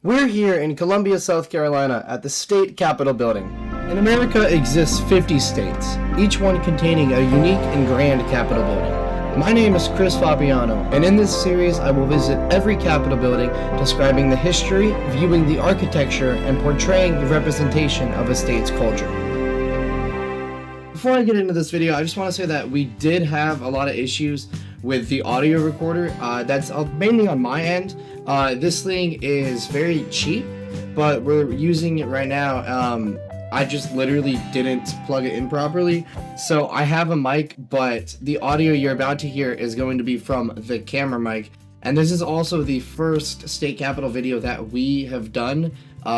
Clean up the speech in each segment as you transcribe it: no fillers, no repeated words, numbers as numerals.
We're here in Columbia, South Carolina at the state capitol building. In America exists 50 states, each one containing a unique and grand capitol building. My name is Fabiano, and in this series I will visit every capitol building, describing the history, viewing the architecture, and portraying the representation of a state's culture. Before I get into this video, I just want to say that we did have a lot of issues with the audio recorder. That's mainly on my end. This thing is very cheap, but we're using it right now. I just literally didn't plug it in properly. So I have a mic, but the audio you're about to hear is going to be from the camera mic. And this is also the first state capitol video that we have done,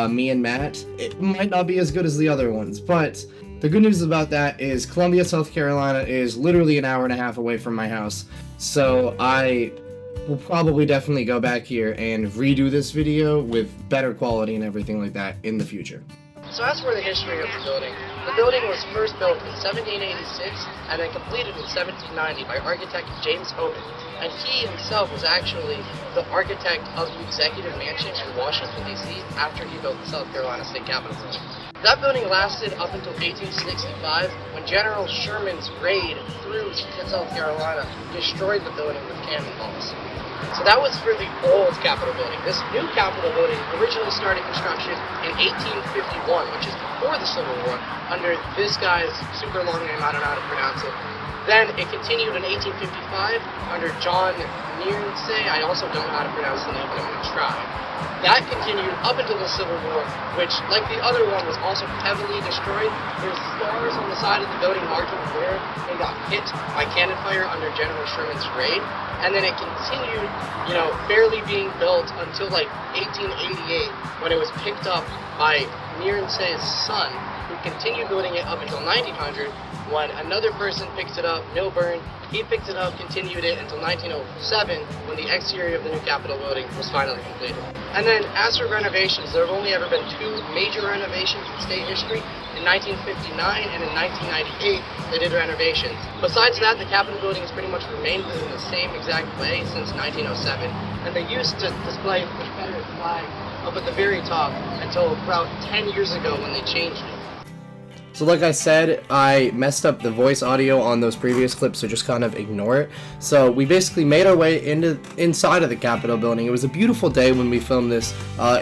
me and Matt. It might not be as good as the other ones, but the good news about that is Columbia, South Carolina is literally an hour and a half away from my house. So I will probably definitely go back here and redo this video with better quality and everything like that in the future. So as for the history of the building was first built in 1786 and then completed in 1790 by architect James Hoban. And he himself was actually the architect of the Executive Mansion in Washington, D.C. after he built the South Carolina State Capitol building. That building lasted up until 1865 when General Sherman's raid through South Carolina destroyed the building with cannonballs. So that was for the old Capitol building. This new Capitol building originally started construction in 1851, which is before the Civil War, under this guy's super long name, I don't know how to pronounce it. Then it continued in 1855 under John Nearnse. I also don't know how to pronounce the name, but I'm going to try. That continued up until the Civil War, which, like the other one, was also heavily destroyed. There's scars on the side of the building marking where they got hit by cannon fire under General Sherman's raid. And then it continued, barely being built until like 1888, when it was picked up by Nearnse's son, who continued building it up until 1900, when another person picked it up, Milburn. He picked it up, continued it until 1907, when the exterior of the new Capitol building was finally completed. And then, as for renovations, there have only ever been two major renovations in state history. In 1959 and in 1998, they did renovations. Besides that, the Capitol building has pretty much remained in the same exact way since 1907, and they used to display the Confederate flag up at the very top until about 10 years ago when they changed it. So like I said, I messed up the voice audio on those previous clips, so just kind of ignore it. So we basically made our way inside of the Capitol building. It was a beautiful day when we filmed this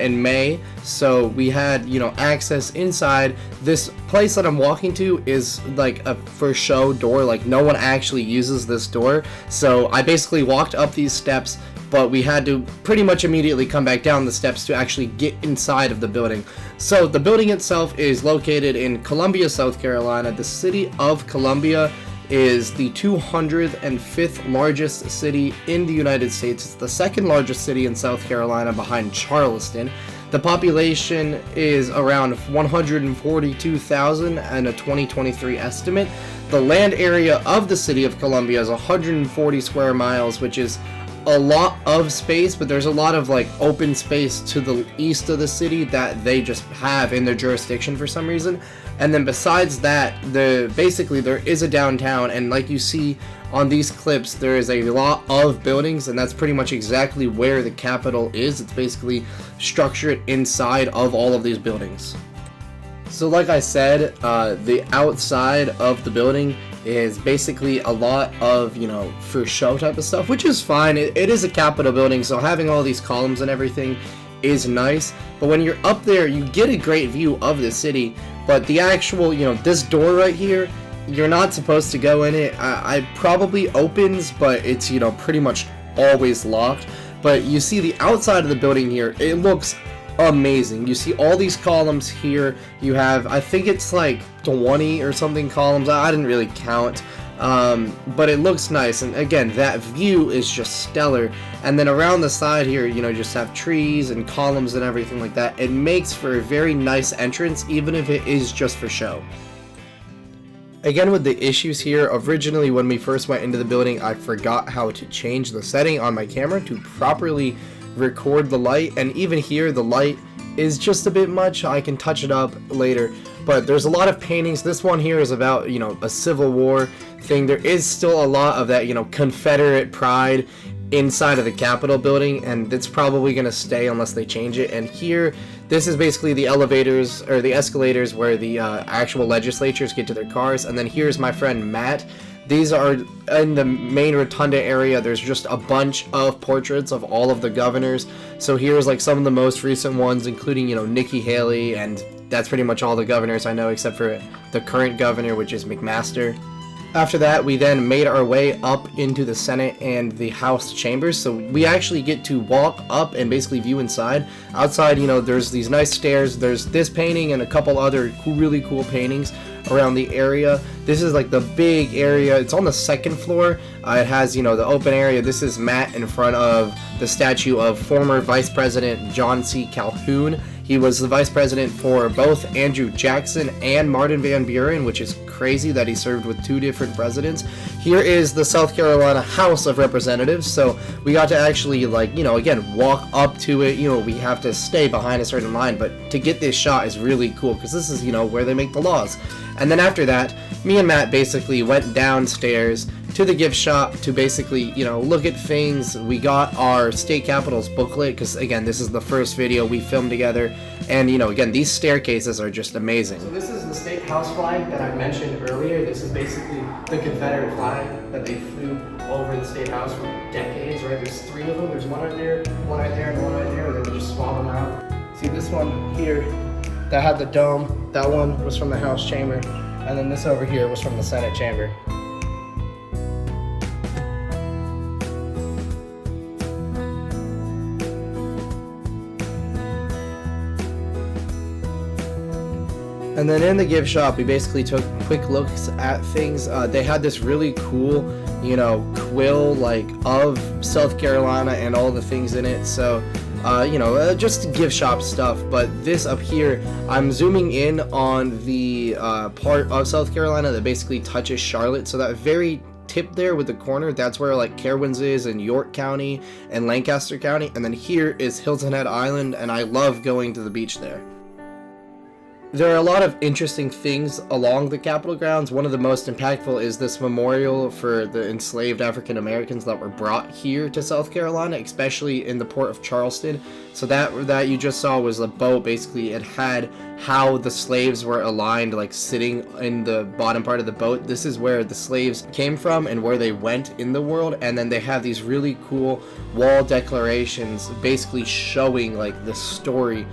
in May, so we had, access inside. This place that I'm walking to is like a for show door, like no one actually uses this door. So I basically walked up these steps, but we had to pretty much immediately come back down the steps to actually get inside of the building. So the building itself is located in Columbia, South Carolina. The city of Columbia is the 205th largest city in the United States. It's the second largest city in South Carolina behind Charleston. The population is around 142,000 and a 2023 estimate. The land area of the city of Columbia is 140 square miles, which is a lot of space, but there's a lot of open space to the east of the city that they just have in their jurisdiction for some reason. And then besides that, basically there is a downtown, and like you see on these clips, there is a lot of buildings, and that's pretty much exactly where the Capitol is. It's basically structured inside of all of these buildings. So like I said, the outside of the building is basically a lot of, for show type of stuff, which is fine. It is a Capitol building, so having all these columns and everything is nice. But when you're up there, you get a great view of the city. But the actual, this door right here, you're not supposed to go in it. I probably opens, but it's, pretty much always locked. But you see the outside of the building here, it looks amazing. You see all these columns here. You have, I think it's like 20 or something columns. I didn't really count, but it looks nice. And again, that view is just stellar. And then around the side here, just have trees and columns and everything like that. It makes for a very nice entrance, even if it is just for show. Again, with the issues here, originally when we first went into the building, I forgot how to change the setting on my camera to properly record the light, and even here the light is just a bit much. I can touch it up later, but there's a lot of paintings. This one here is about, a Civil War thing. There is still a lot of that, Confederate pride inside of the Capitol building, and it's probably going to stay unless they change it. And here, this is basically the elevators or the escalators where the actual legislatures get to their cars. And then here's my friend Matt. These are in the main rotunda area. There's just a bunch of portraits of all of the governors. So here's like some of the most recent ones, including, you know, Nikki Haley, and that's pretty much all the governors I know except for the current governor, which is McMaster. After that, we then made our way up into the Senate and the House chambers, so we actually get to walk up and basically view inside. Outside, you know, there's these nice stairs, there's this painting and a couple other really cool paintings around the area. This is like the big area. It's on the second floor. It has, you know, the open area. This is Matt in front of the statue of former Vice President John C. Calhoun. He was the vice president for both Andrew Jackson and Martin Van Buren, which is crazy that he served with 2 different presidents. Here is the South Carolina House of Representatives, so we got to actually, like, you know, again, walk up to it. You know, we have to stay behind a certain line, but to get this shot is really cool because this is, you know, where they make the laws. And then after that, me and Matt basically went downstairs to the gift shop to basically, you know, look at things. We got our state capitals booklet because, again, this is the first video we filmed together. And, you know, again, these staircases are just amazing. So this is the state house flag that I mentioned earlier. This is basically the Confederate flag that they flew over the state house for decades, right? There's 3 of them. There's one right there, one right there, and one right there. They would just swap them out. See this one here that had the dome? That one was from the House chamber. And then this over here was from the Senate chamber. And then in the gift shop, we basically took quick looks at things. They had this really cool, you know, quill like of South Carolina and all the things in it. So, you know, just gift shop stuff. But this up here, I'm zooming in on the part of South Carolina that basically touches Charlotte. So that very tip there with the corner, that's where like Carowinds is in York County and Lancaster County. And then here is Hilton Head Island, and I love going to the beach there. There are a lot of interesting things along the Capitol grounds. One of the most impactful is this memorial for the enslaved African Americans that were brought here to South Carolina, especially in the port of Charleston. So that you just saw was a boat. Basically, it had how the slaves were aligned, like sitting in the bottom part of the boat. This is where the slaves came from and where they went in the world. And then they have these really cool wall declarations basically showing like the story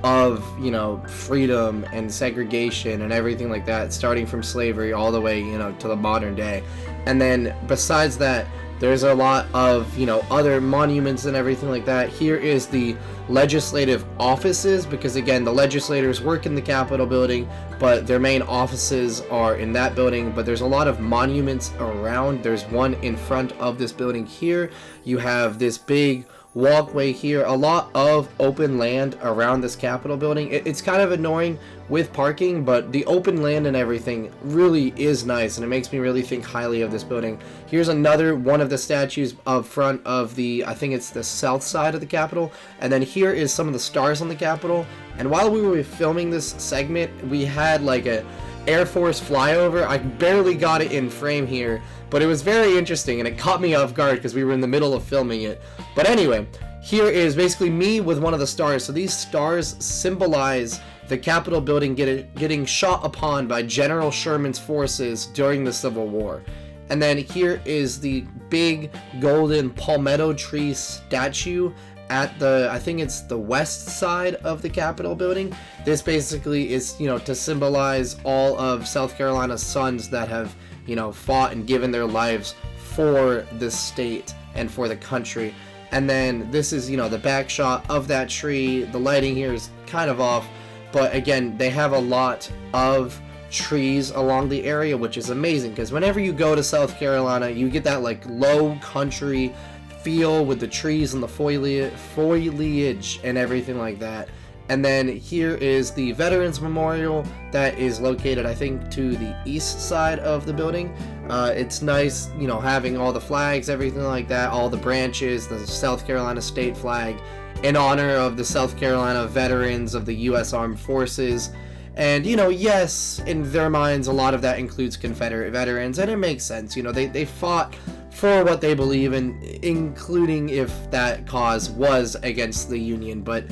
of, you know, freedom and segregation and everything like that, starting from slavery all the way, you know, to the modern day. And then besides that, there's a lot of, you know, other monuments and everything like that. Here is the legislative offices, because again, the legislators work in the Capitol building, but their main offices are in that building. But there's a lot of monuments around. There's one in front of this building here. You have this big walkway here, a lot of open land around this Capitol building. It's kind of annoying with parking, but the open land and everything really is nice, and it makes me really think highly of this building. Here's another one of the statues up front of the, I think it's the south side of the Capitol, and then here is some of the stars on the Capitol. And while we were filming this segment, we had like a Air Force flyover. I barely got it in frame here, but it was very interesting and it caught me off guard because we were in the middle of filming it. But anyway, here is basically me with one of the stars. So these stars symbolize the Capitol building getting shot upon by General Sherman's forces during the Civil War. And then here is the big golden palmetto tree statue at the, I think it's the west side of the Capitol building. This basically is, you know, to symbolize all of South Carolina's sons that have, you know, fought and given their lives for the state and for the country. And then this is, you know, the back shot of that tree. The lighting here is kind of off, but again, they have a lot of trees along the area, which is amazing because whenever you go to South Carolina, you get that like low country feel with the trees and the foliage and everything like that. And then here is the Veterans Memorial that is located, I think, to the east side of the building. It's nice, you know, having all the flags, everything like that, all the branches, the South Carolina state flag in honor of the South Carolina veterans of the U.S. Armed Forces. And, you know, yes, in their minds, a lot of that includes Confederate veterans, and it makes sense. You know, they fought for what they believe in, including if that cause was against the Union. But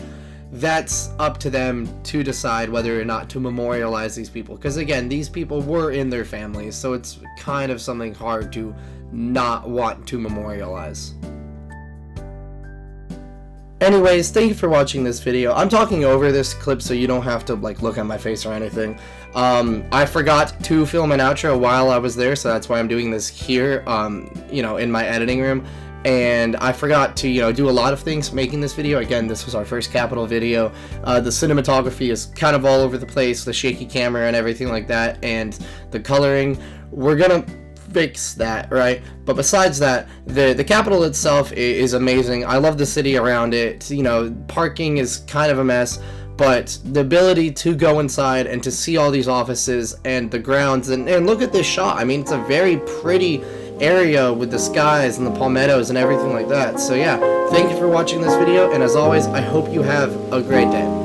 that's up to them to decide whether or not to memorialize these people, because again, these people were in their families, so it's kind of something hard to not want to memorialize. Anyways, thank you for watching this video. I'm talking over this clip so you don't have to like look at my face or anything. I forgot to film an outro while I was there, so that's why I'm doing this here, you know, in my editing room. And I forgot to, you know, do a lot of things making this video. Again, this was our first Capitol video. The cinematography is kind of all over the place, the shaky camera and everything like that, and the coloring. We're gonna fix that, right? But besides that, the Capitol itself is amazing. I love the city around it. You know, parking is kind of a mess, but the ability to go inside and to see all these offices and the grounds, and look at this shot. I mean, it's a very pretty area with the skies and the palmettos and everything like that. So yeah, thank you for watching this video, and as always, I hope you have a great day.